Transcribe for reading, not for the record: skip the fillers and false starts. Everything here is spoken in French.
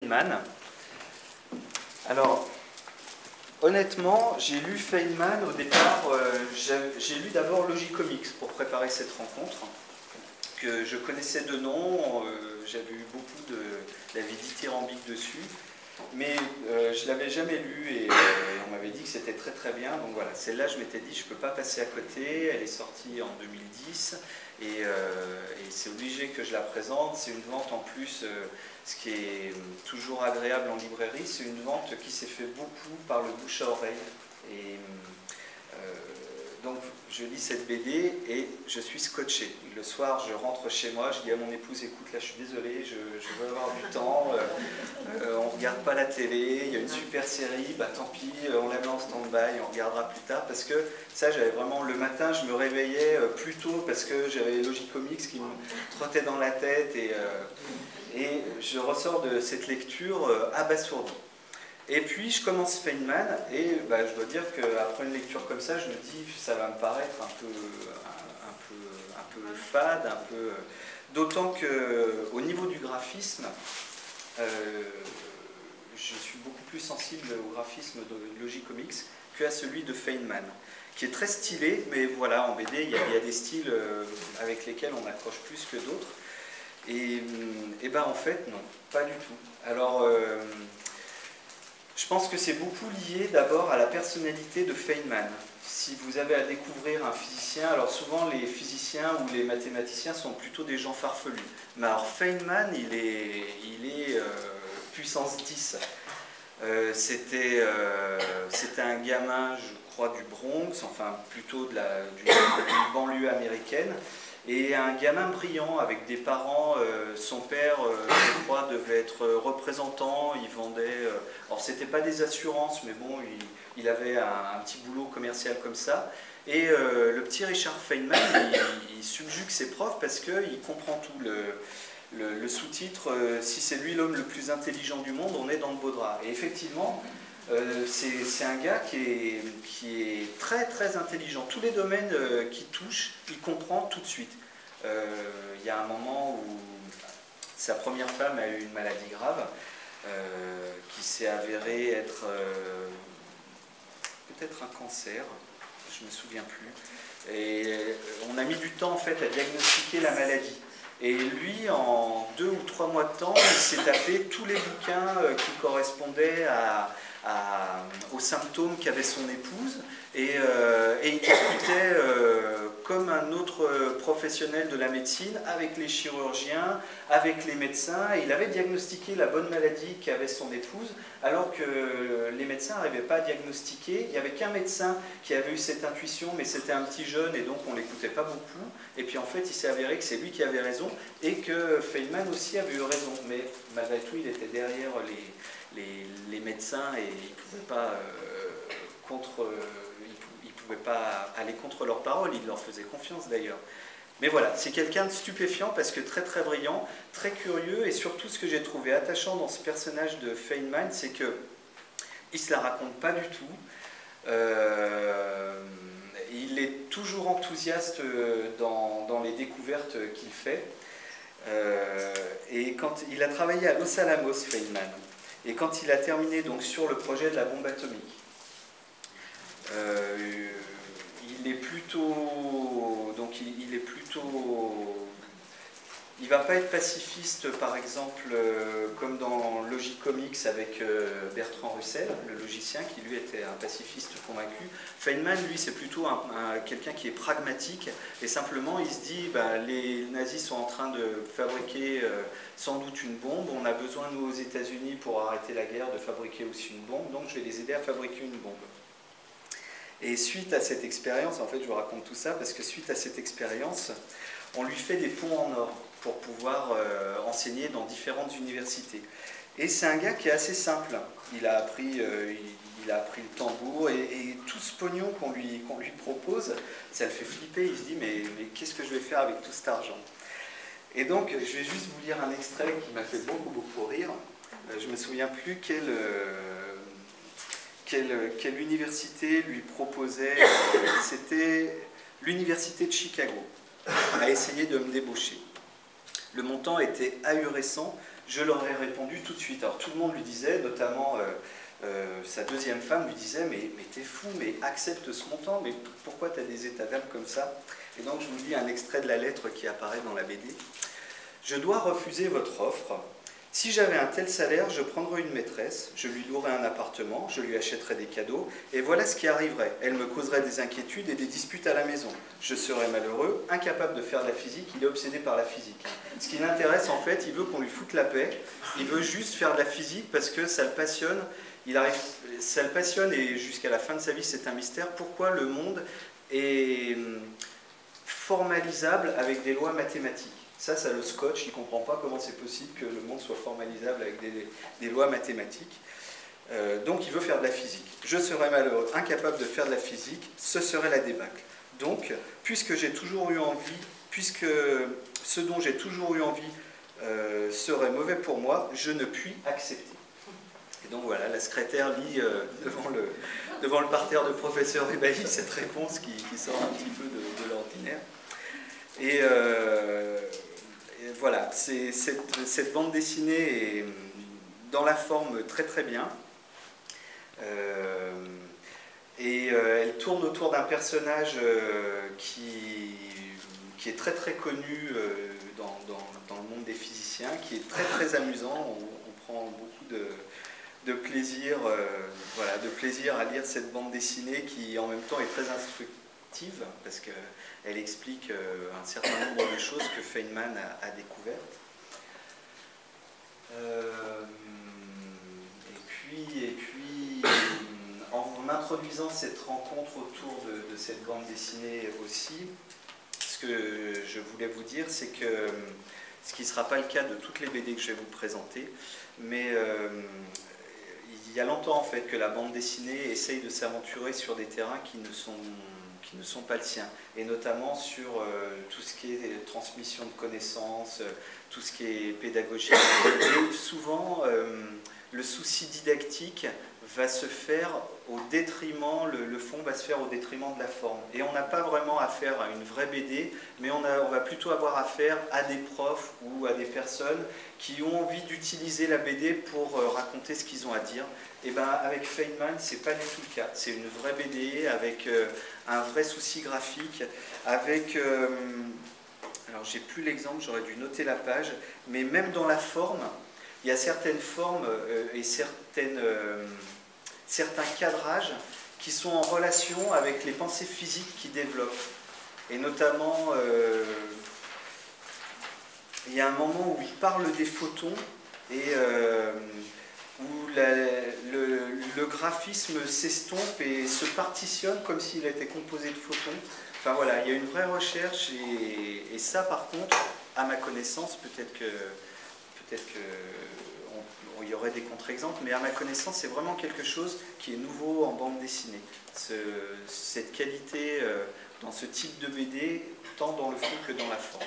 Feynman. Alors, honnêtement, j'ai lu Feynman au départ, j'ai lu d'abord Logicomics pour préparer cette rencontre, que je connaissais de nom, j'avais eu beaucoup d'avis dithyrambiques dessus, mais je ne l'avais jamais lu et on m'avait dit que c'était très très bien, donc voilà, celle-là je m'étais dit je ne peux pas passer à côté, elle est sortie en 2010 et c'est obligé que je la présente, c'est une vente en plus, ce qui est toujours agréable en librairie, c'est une vente qui s'est fait beaucoup par le bouche à oreille et donc je lis cette BD et je suis scotché. Le soir, je rentre chez moi, je dis à mon épouse, écoute, là je suis désolé, je veux avoir du temps, on ne regarde pas la télé, il y a une super série, bah tant pis, on la met en stand-by, on regardera plus tard, parce que ça, j'avais vraiment, le matin, je me réveillais plus tôt parce que j'avais Logicomics qui me trottait dans la tête et je ressors de cette lecture abasourdi. Et puis je commence Feynman et bah, je dois dire qu'après une lecture comme ça, je me dis ça va me paraître un peu fade, un peu. D'autant qu'au niveau du graphisme, je suis beaucoup plus sensible au graphisme de Logicomics qu'à celui de Feynman, qui est très stylé, mais voilà, en BD, il y a des styles avec lesquels on accroche plus que d'autres. Et ben en fait, non, pas du tout. Alors. Je pense que c'est beaucoup lié d'abord à la personnalité de Feynman. Si vous avez à découvrir un physicien, alors souvent les physiciens ou les mathématiciens sont plutôt des gens farfelus. Mais alors Feynman, il est puissance 10. C'était un gamin, je crois, du Bronx, enfin plutôt d'une banlieue américaine. Et un gamin brillant avec des parents, son père, je crois, devait être représentant, il vendait, alors c'était pas des assurances, mais bon, il avait un petit boulot commercial comme ça. Et le petit Richard Feynman, il subjugue ses profs parce qu'il comprend tout. Le sous-titre, si c'est lui l'homme le plus intelligent du monde, on est dans le beau drap. Et effectivement, c'est un gars qui est très très intelligent. Tous les domaines qu'il touche, il comprend tout de suite. Il y a un moment où sa première femme a eu une maladie grave qui s'est avérée être peut-être un cancer, je ne me souviens plus. Et on a mis du temps en fait à diagnostiquer la maladie. Et lui, en 2 ou 3 mois de temps, il s'est tapé tous les bouquins qui correspondaient aux symptômes qu'avait son épouse et il discutait comme un autre professionnel de la médecine avec les chirurgiens, avec les médecins, et il avait diagnostiqué la bonne maladie qu'avait son épouse alors que les médecins n'arrivaient pas à diagnostiquer. Il n'y avait qu'un médecin qui avait eu cette intuition, mais c'était un petit jeune et donc on ne l'écoutait pas beaucoup, et puis en fait il s'est avéré que c'est lui qui avait raison et que Feynman aussi avait eu raison, mais malgré tout il était derrière les médecins et ils ne pouvaient pas pouvaient pas aller contre leurs paroles, ils leur faisaient confiance d'ailleurs. Mais voilà, c'est quelqu'un de stupéfiant parce que très très brillant, très curieux, et surtout ce que j'ai trouvé attachant dans ce personnage de Feynman, c'est qu'il ne se la raconte pas du tout. Il est toujours enthousiaste dans les découvertes qu'il fait. Et quand il a travaillé à Los Alamos, Feynman, et quand il a terminé donc sur le projet de la bombe atomique, il va pas être pacifiste, par exemple, comme dans Logicomics avec Bertrand Russell, le logicien, qui lui était un pacifiste convaincu. Feynman, lui, c'est plutôt quelqu'un qui est pragmatique, et simplement il se dit, les nazis sont en train de fabriquer sans doute une bombe, on a besoin, nous, aux États-Unis, pour arrêter la guerre, de fabriquer aussi une bombe, donc je vais les aider à fabriquer une bombe. Et suite à cette expérience, en fait je vous raconte tout ça parce que suite à cette expérience, on lui fait des ponts en or pour pouvoir enseigner dans différentes universités. Et c'est un gars qui est assez simple, il a appris le tambour et tout ce pognon qu'on lui propose, ça le fait flipper, il se dit mais qu'est-ce que je vais faire avec tout cet argent? Et donc je vais juste vous lire un extrait qui m'a fait beaucoup rire, je ne me souviens plus quelle université lui proposait, c'était l'université de Chicago, a essayé de me débaucher. Le montant était ahurissant, je leur ai répondu tout de suite. Alors tout le monde lui disait, notamment sa deuxième femme lui disait, mais t'es fou, mais accepte ce montant, mais pourquoi tu as des états d'âme comme ça? Et donc je vous lis un extrait de la lettre qui apparaît dans la BD. Je dois refuser votre offre. Si j'avais un tel salaire, je prendrais une maîtresse, je lui louerais un appartement, je lui achèterais des cadeaux, et voilà ce qui arriverait. Elle me causerait des inquiétudes et des disputes à la maison. Je serais malheureux, incapable de faire de la physique, il est obsédé par la physique. Ce qui l'intéresse, en fait, il veut qu'on lui foute la paix, il veut juste faire de la physique parce que ça le passionne, ça le passionne et jusqu'à la fin de sa vie, c'est un mystère. Pourquoi le monde est formalisable avec des lois mathématiques? Ça le scotche, il ne comprend pas comment c'est possible que le monde soit formalisable avec des lois mathématiques. Donc il veut faire de la physique. Je serais malheureux, incapable de faire de la physique, ce serait la débâcle. Donc, puisque j'ai toujours eu envie, puisque ce dont j'ai toujours eu envie serait mauvais pour moi, je ne puis accepter. Et donc voilà, la secrétaire lit devant le parterre de professeur ébahi cette réponse qui sort un petit peu de l'ordinaire. Et voilà, cette bande dessinée est dans la forme très très bien. Elle tourne autour d'un personnage qui est très très connu dans le monde des physiciens, qui est très très amusant. On prend beaucoup de plaisir, de plaisir à lire cette bande dessinée qui en même temps est très instructive parce qu'elle explique un certain nombre de choses que Feynman a découvertes. Et puis en introduisant cette rencontre autour de cette bande dessinée aussi, ce que je voulais vous dire, c'est que, ce qui ne sera pas le cas de toutes les BD que je vais vous présenter, mais il y a longtemps en fait que la bande dessinée essaye de s'aventurer sur des terrains qui ne sont pas le sien, et notamment sur tout ce qui est transmission de connaissances, tout ce qui est pédagogique. Et souvent, le souci didactique va se faire au détriment, le fond va se faire au détriment de la forme. Et on n'a pas vraiment affaire à une vraie BD, mais on va plutôt avoir affaire à des profs ou à des personnes qui ont envie d'utiliser la BD pour raconter ce qu'ils ont à dire. Et bien avec Feynman, c'est pas du tout le cas. C'est une vraie BD avec un vrai souci graphique, avec... alors j'ai plus l'exemple, j'aurais dû noter la page, mais même dans la forme, il y a certaines formes et certains cadrages qui sont en relation avec les pensées physiques qu'il développe. Et notamment, il y a un moment où il parle des photons et où le graphisme s'estompe et se partitionne comme s'il était composé de photons. Enfin voilà, il y a une vraie recherche et ça par contre, à ma connaissance, peut-être que il y aurait des contre-exemples, mais à ma connaissance, c'est vraiment quelque chose qui est nouveau en bande dessinée. Cette qualité dans ce type de BD, tant dans le fond que dans la forme.